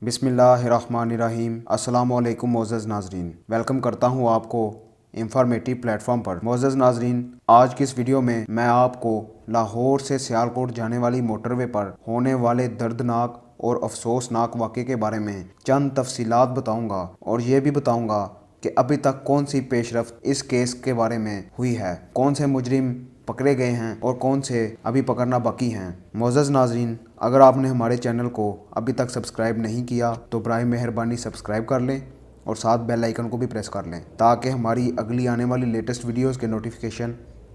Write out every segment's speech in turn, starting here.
बिस्मिल्लाहिर्रहमानिर्रहीम। अस्सलाम वालेकुम मोअज़्ज़ज़ नाज़रीन, वेलकम करता हूँ आपको इंफॉर्मेटिव प्लेटफॉर्म पर। मोअज़्ज़ज़ नाज़रीन, आज की इस वीडियो में मैं आपको लाहौर से सियालकोट जाने वाली मोटरवे पर होने वाले दर्दनाक और अफसोसनाक वाक़े के बारे में चंद तफसीलात बताऊँगा और ये भी बताऊँगा कि अभी तक कौन सी पेशरफ्त इस केस के बारे में हुई है, कौन से मुजरिम पकड़े गए हैं और कौन से अभी पकड़ना बाकी हैं। मोअज़्ज़ज़ नाज़रीन, अगर आपने हमारे चैनल को अभी तक सब्सक्राइब नहीं किया तो बराए मेहरबानी सब्सक्राइब कर लें और साथ बेल आइकन को भी प्रेस कर लें ताकि हमारी अगली आने वाली लेटेस्ट वीडियोस के नोटिफिकेशन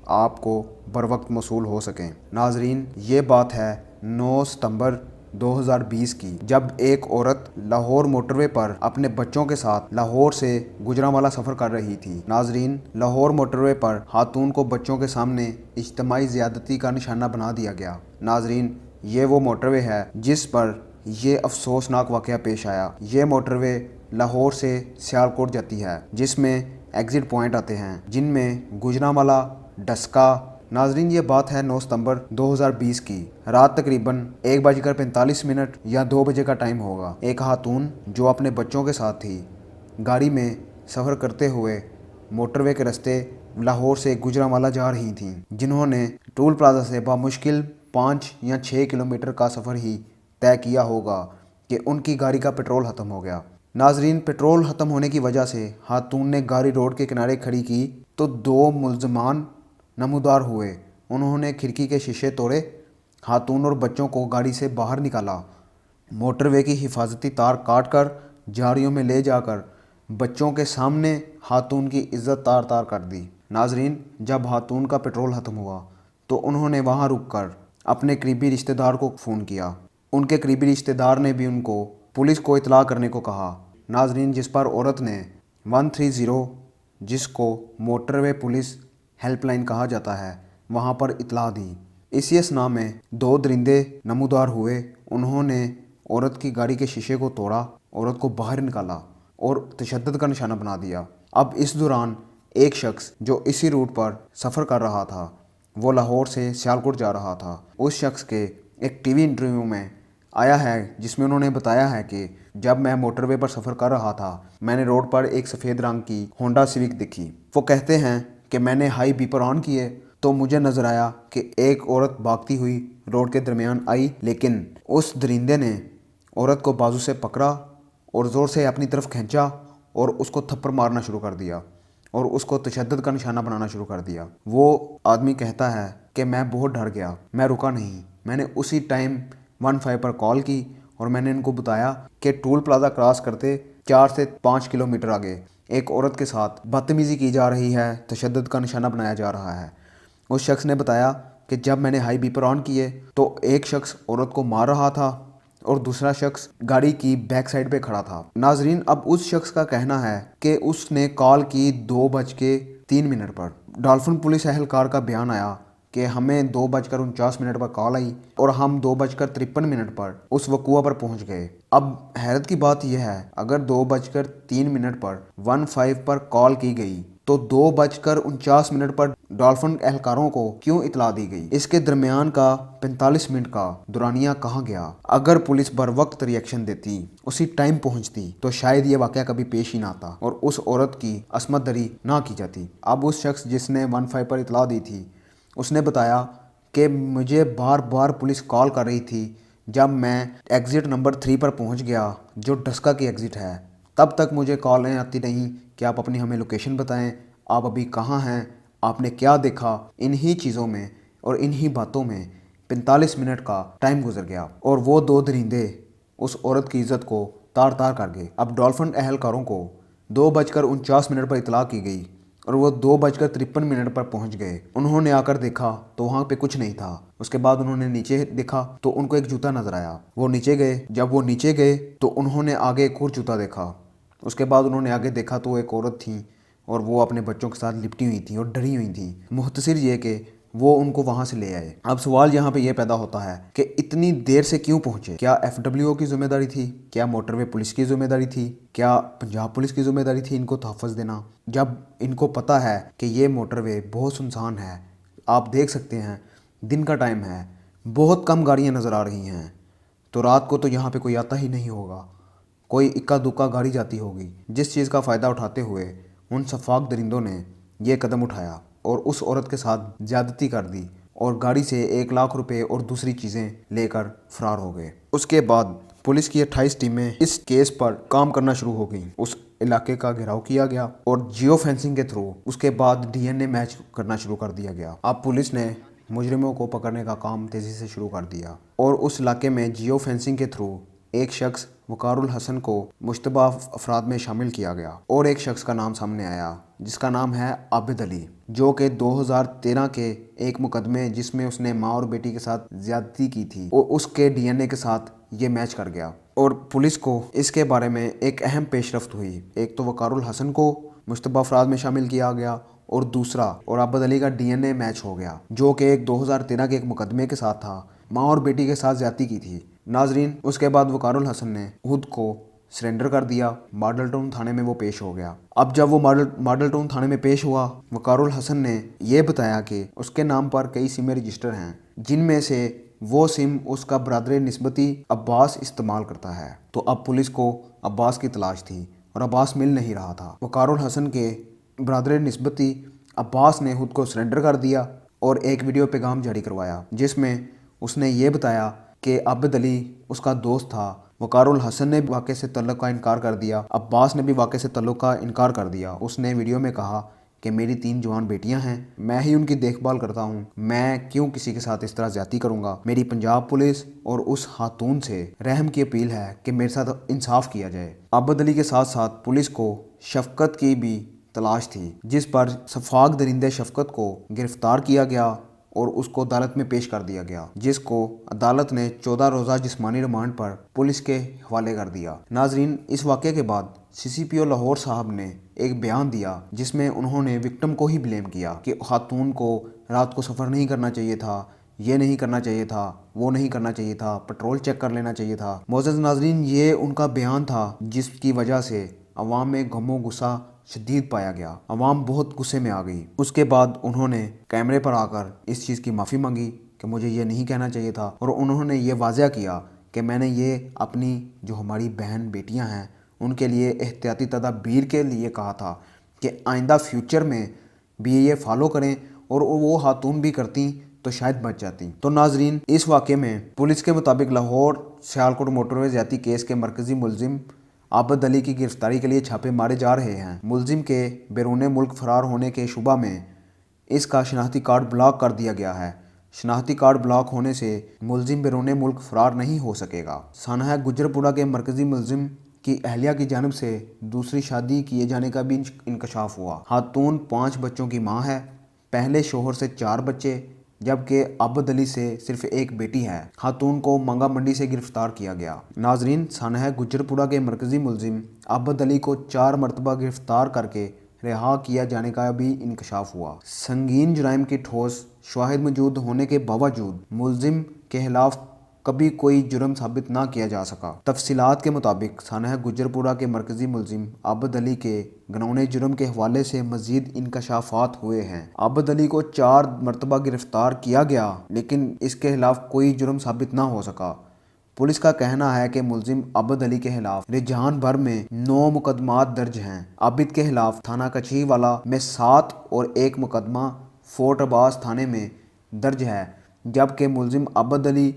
आपको बर वक्त मौसूल हो सकें। नाज़रीन, ये बात है 9 सितंबर 2020 की, जब एक औरत लाहौर मोटरवे पर अपने बच्चों के साथ लाहौर से गुजरांवाला सफ़र कर रही थी। नाज़रीन, लाहौर मोटरवे पर खातून को बच्चों के सामने इज्तिमाई ज़्यादती का निशाना बना दिया गया। नाज़रीन, ये वो मोटरवे है जिस पर ये अफसोसनाक वाक़या पेश आया। ये मोटरवे लाहौर से सियालकोट जाती है, जिसमें एग्ज़िट पॉइंट आते हैं जिनमें गुजरांवाला, डस्का। नाज़रीन, ये बात है 9 सितंबर 2020 की। रात तकरीबन 1:45 या 2 बजे का टाइम होगा। एक खातून जो अपने बच्चों के साथ थी, गाड़ी में सफ़र करते हुए मोटरवे के रास्ते लाहौर से गुजरांवाला जा रही थीं, जिन्होंने टोल प्लाजा से बामुश्किल 5 या 6 किलोमीटर का सफ़र ही तय किया होगा कि उनकी गाड़ी का पेट्रोल ख़त्म हो गया। नाज़रीन, पेट्रोल ख़त्म होने की वजह से खातून ने गाड़ी रोड के किनारे खड़ी की तो 2 मुलज़मान नमूदार हुए। उन्होंने खिड़की के शीशे तोड़े, खातून और बच्चों को गाड़ी से बाहर निकाला, मोटरवे की हिफाजती तार काट कर झाड़ियों में ले जाकर बच्चों के सामने खातून की इज्जत तार तार कर दी। नाज़रीन, जब खातून का पेट्रोल ख़त्म हुआ तो उन्होंने वहाँ रुक कर अपने करीबी रिश्तेदार को फ़ोन किया। उनके करीबी रिश्तेदार ने भी उनको पुलिस को इतला करने को कहा। नाज़रीन, जिस पर औरत ने 130, जिसको मोटरवे पुलिस हेल्पलाइन कहा जाता है, वहाँ पर इतला दी। इसी असना में 2 दरिंदे नमूदार हुए। उन्होंने औरत की गाड़ी के शीशे को तोड़ा, औरत को बाहर निकाला और तशद्दुद का निशाना बना दिया। अब इस दौरान एक शख्स जो इसी रूट पर सफ़र कर रहा था, वो लाहौर से सियालकोट जा रहा था। उस शख्स के एक टीवी इंटरव्यू में आया है जिसमें उन्होंने बताया है कि जब मैं मोटरवे पर सफ़र कर रहा था, मैंने रोड पर एक सफ़ेद रंग की होंडा सिविक दिखी। वो कहते हैं कि मैंने हाई बीपर ऑन किए तो मुझे नज़र आया कि एक औरत भागती हुई रोड के दरमियान आई, लेकिन उस दरिंदे ने औरत को बाजू से पकड़ा और ज़ोर से अपनी तरफ खींचा और उसको थप्पड़ मारना शुरू कर दिया और उसको तशद्दुद का निशाना बनाना शुरू कर दिया। वो आदमी कहता है कि मैं बहुत डर गया, मैं रुका नहीं। मैंने उसी टाइम 15 पर कॉल की और मैंने इनको बताया कि टोल प्लाजा क्रॉस करते 4 से 5 किलोमीटर आगे एक औरत के साथ बदतमीज़ी की जा रही है, तशद्दुद का निशाना बनाया जा रहा है। उस शख्स ने बताया कि जब मैंने हाई बीपर ऑन किए तो एक शख्स औरत को मार रहा था और दूसरा शख्स गाड़ी की बैक साइड पे खड़ा था। नाजरीन, अब उस शख्स का कहना है कि उसने कॉल की 2:03 पर। डॉल्फिन पुलिस एहलकार का बयान आया कि हमें 2:49 पर कॉल आई और हम 2:53 पर उस वकूआ पर पहुंच गए। अब हैरत की बात यह है, अगर 2:03 पर 15 पर कॉल की गई तो 2:49 पर डॉल्फिन एहलकारों को क्यों इतला दी गई? इसके दरमियान का 45 मिनट का दुरानिया कहाँ गया? अगर पुलिस बर वक्त रिएक्शन देती, उसी टाइम पहुंचती, तो शायद ये वाकया कभी पेश ही ना आता और उस औरत की असमत दरी ना की जाती। अब उस शख्स जिसने 15 पर इतला दी थी, उसने बताया कि मुझे बार बार पुलिस कॉल कर रही थी। जब मैं एग्ज़िट नंबर 3 पर पहुंच गया, जो डस्का की एग्ज़िट है, तब तक मुझे कॉलें आती रहीं कि आप अपनी हमें लोकेशन बताएं, आप अभी कहाँ हैं, आपने क्या देखा। इन्हीं चीज़ों में और इन्हीं बातों में 45 मिनट का टाइम गुजर गया और वो 2 दरिंदे उस औरत की इज्जत को तार तार कर गए। अब डॉल्फिन एहलकारों को 2:49 पर इतला की गई और वो 2:53 पर पहुंच गए। उन्होंने आकर देखा तो वहाँ पे कुछ नहीं था। उसके बाद उन्होंने नीचे देखा तो उनको एक जूता नजर आया। वो नीचे गए। जब वो नीचे गए तो उन्होंने आगे एक और जूता देखा। उसके बाद उन्होंने आगे देखा तो एक औरत थी और वो अपने बच्चों के साथ लिपटी हुई थी और डरी हुई थी। मुख्तसर ये कि वो उनको वहाँ से ले आए। अब सवाल यहाँ पे ये पैदा होता है कि इतनी देर से क्यों पहुँचे? क्या FWO की जिम्मेदारी थी? क्या मोटरवे पुलिस की जिम्मेदारी थी? क्या पंजाब पुलिस की जिम्मेदारी थी इनको तहफ़्फ़ुज़ देना? जब इनको पता है कि ये मोटरवे बहुत सुनसान है, आप देख सकते हैं दिन का टाइम है, बहुत कम गाड़ियाँ नज़र आ रही हैं, तो रात को तो यहाँ पे कोई आता ही नहीं होगा। कोई इक्का दुक्का गाड़ी जाती होगी, जिस चीज़ का फ़ायदा उठाते हुए उन शफाक दरिंदों ने ये कदम उठाया और उस औरत के साथ ज़्यादती कर दी और गाड़ी से 1 लाख रुपए और दूसरी चीज़ें लेकर फरार हो गए। उसके बाद पुलिस की 28 टीमें इस केस पर काम करना शुरू हो गई। उस इलाके का घेराव किया गया और जियो फेंसिंग के थ्रू उसके बाद डीएनए मैच करना शुरू कर दिया गया। अब पुलिस ने मुजरिमों को पकड़ने का काम तेज़ी से शुरू कर दिया और उस इलाके में जियो फेंसिंग के थ्रू एक शख्स वकारुल हसन को मुश्तबा अफराद में शामिल किया गया और एक शख्स का नाम सामने आया जिसका नाम है आबिद अली, जो कि 2013 के एक मुकदमे जिसमें उसने माँ और बेटी के साथ ज्यादती की थी और उसके डीएनए के साथ ये मैच कर गया। और पुलिस को इसके बारे में एक अहम पेशरफ्त हुई। एक तो वकारुल हसन को मुश्तबा अफराद में शामिल किया गया और दूसरा और आबिद अली का डीएनए मैच हो गया, जो कि एक 2013 के एक मुकदमे के साथ था, माँ और बेटी के साथ ज्यादती की थी। नाजरीन, उसके बाद वकारुल हसन ने खुद को सरेंडर कर दिया। मॉडल टाउन थाने में वो पेश हो गया। अब जब वो मॉडल टाउन थाने में पेश हुआ, वकारुल हसन ने ये बताया कि उसके नाम पर कई सिमें रजिस्टर हैं, जिनमें से वो सिम उसका बरादर निस्बती अब्बास इस्तेमाल करता है। तो अब पुलिस को अब्बास की तलाश थी और अब्बास मिल नहीं रहा था। वकारुल हसन के बरादर निस्बती अब्बास ने खुद को सरेंडर कर दिया और एक वीडियो पैगाम जारी करवाया जिसमें उसने ये बताया कि आबिद अली उसका दोस्त था। वकारुल हसन ने वाक़े से तल्लुक़ का इनकार कर दिया, अब्बास ने भी वाक़े से तल्लुक़ का इनकार कर दिया। उसने वीडियो में कहा कि मेरी 3 जवान बेटियां हैं, मैं ही उनकी देखभाल करता हूं, मैं क्यों किसी के साथ इस तरह ज़्यादती करूंगा। मेरी पंजाब पुलिस और उस खातून से रहम की अपील है कि मेरे साथ इंसाफ किया जाए। आबिद अली के साथ साथ पुलिस को शफकत की भी तलाश थी, जिस पर शफाक दरिंदे शफकत को गिरफ्तार किया गया और उसको अदालत में पेश कर दिया गया, जिसको अदालत ने 14 रोज़ा जिस्मानी रिमांड पर पुलिस के हवाले कर दिया। नाजरीन, इस वाक़े के बाद सीसीपीओ लाहौर साहब ने एक बयान दिया जिसमें उन्होंने विक्टिम को ही ब्लेम किया कि खातून को रात को सफ़र नहीं करना चाहिए था, ये नहीं करना चाहिए था, वो नहीं करना चाहिए था, पेट्रोल चेक कर लेना चाहिए था। मोअज़्ज़ज़ नाजरीन, ये उनका बयान था जिसकी वजह से अवाम में गमो गुस्सा शदीद पाया गया। अवाम बहुत गुस्से में आ गई। उसके बाद उन्होंने कैमरे पर आकर इस चीज़ की माफ़ी मांगी कि मुझे ये नहीं कहना चाहिए था और उन्होंने ये वाज़ह किया कि मैंने ये अपनी जो हमारी बहन बेटियां हैं उनके लिए एहतियाती तदाबीर के लिए कहा था कि आइंदा फ्यूचर में भी ये फॉलो करें और वो खातून भी करती तो शायद बच जाती। तो नाजरीन, इस वाक़े में पुलिस के मुताबिक लाहौर सियालकोट मोटरवे ज़्यादती केस के मरकज़ी मुलजिम आबिद अली की गिरफ्तारी के लिए छापे मारे जा रहे हैं। मुलजिम के बैरून मुल्क फरार होने के शुबा में इसका शनाख्ती कार्ड ब्लॉक कर दिया गया है। शनाख्ती कार्ड ब्लॉक होने से मुलजिम बैरून मुल्क फरार नहीं हो सकेगा। सानहा गुजरपुरा के मरकज़ी मुलजिम की अहलिया की जानिब से दूसरी शादी किए जाने का भी इंकशाफ हुआ। खातून 5 बच्चों की माँ है, पहले शोहर से 4 बच्चे, जबकि आबिद अली से सिर्फ एक बेटी है। खातून को मंगा मंडी से गिरफ्तार किया गया। नाजरीन, सानहा गुजरपुरा के मरकज़ी मुलजिम आबिद अली को 4 मरतबा गिरफ्तार करके रिहा किया जाने का भी इंकशाफ हुआ। संगीन जुराइम की ठोस शवाहिद मौजूद होने के बावजूद मुलजिम के खिलाफ कभी कोई जुर्म साबित ना किया जा सका। तफसीलात के मुताबिक सानहा गुजरपुरा के मरकज़ी मुलजिम आबिद अली के गनौने जुर्म के हवाले से मज़ीद इंकशाफात हुए हैं। आबिद अली को 4 मरतबा गिरफ्तार किया गया लेकिन इसके खिलाफ कोई जुर्म साबित ना हो सका। पुलिस का कहना है कि मुलजिम आबिद अली के खिलाफ रिजहान भर में 9 मुकदमात दर्ज हैं। आबिद के खिलाफ थाना कचीवाला में 7 और एक मुकदमा फोर्ट अब्बास थाने में दर्ज है, जबकि मुलजिम आबिद अली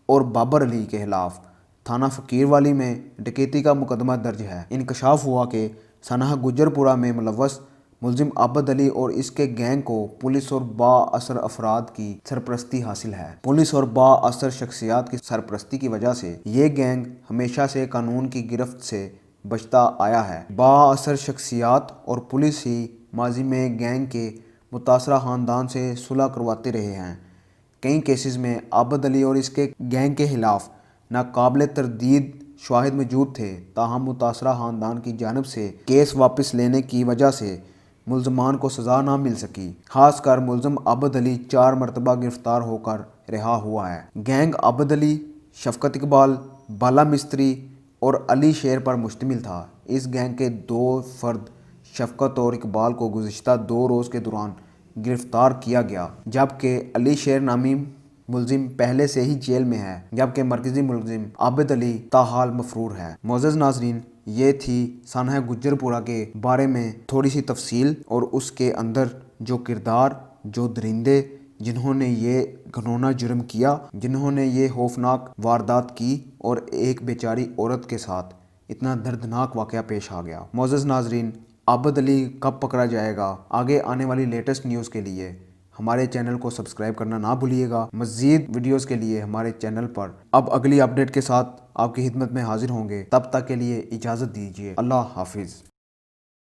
और बाबर अली के खिलाफ थाना फ़कीरवाली में डकैती का मुकदमा दर्ज है। इंकशाफ हुआ कि सानहा गुजरपुरा में मुलव्वस मुलजिम आबिद अली और इसके गैंग को पुलिस और बाअसर अफराद की सरपरस्ती हासिल है। पुलिस और बाअसर शख्सियात की सरपरस्ती की वजह से ये गैंग हमेशा से कानून की गिरफ्त से बचता आया है। बाअसर शख्सियात और पुलिस ही माजी में गैंग के मुतासरा ख़ानदान से सुलह करवाते रहे हैं। कई केसेस में आबिद अली और इसके गैंग के खिलाफ नाकाबिल तरदीद शवाहिद मौजूद थे, ताहम मुतासरा ख़ानदान की जानिब से केस वापस लेने की वजह से मुलजमान को सज़ा ना मिल सकी। खासकर मुलजिम आबिद अली 4 मरतबा गिरफ्तार होकर रिहा हुआ है। गैंग आबिद अली, शफकत इकबाल, बाला मिस्त्री और अली शेर पर मुश्तमिल था। इस गैंग के 2 फर्द शफकत और इकबाल को गुज़िश्ता 2 रोज़ के दौरान गिरफ्तार किया गया, जबकि अली शेर नामी ملزم پہلے سے ہی جیل میں ہے، جبکہ مرکزی ملزم عابد علی تاحال مفرور ہے۔ معزز ناظرین، یہ تھی سانحہ گجر پورہ کے بارے میں تھوڑی سی تفصیل، اور اس کے اندر جو کردار، جو درندے جنہوں نے یہ گھنونا جرم کیا، جنہوں نے یہ خوفناک واردات کی، اور ایک بیچاری عورت کے ساتھ اتنا دردناک واقعہ پیش آ گیا۔ معزز ناظرین، عابد علی کب پکڑا جائے گا؟ آگے آنے والی لیٹسٹ نیوز کے لیے ہمارے چینل کو سبسکرائب کرنا نہ بھولیے گا۔ مزید ویڈیوز کے لیے ہمارے چینل پر اب اگلی اپڈیٹ کے ساتھ آپ کی خدمت میں حاضر ہوں گے۔ تب تک کے لیے اجازت دیجیے۔ اللہ حافظ۔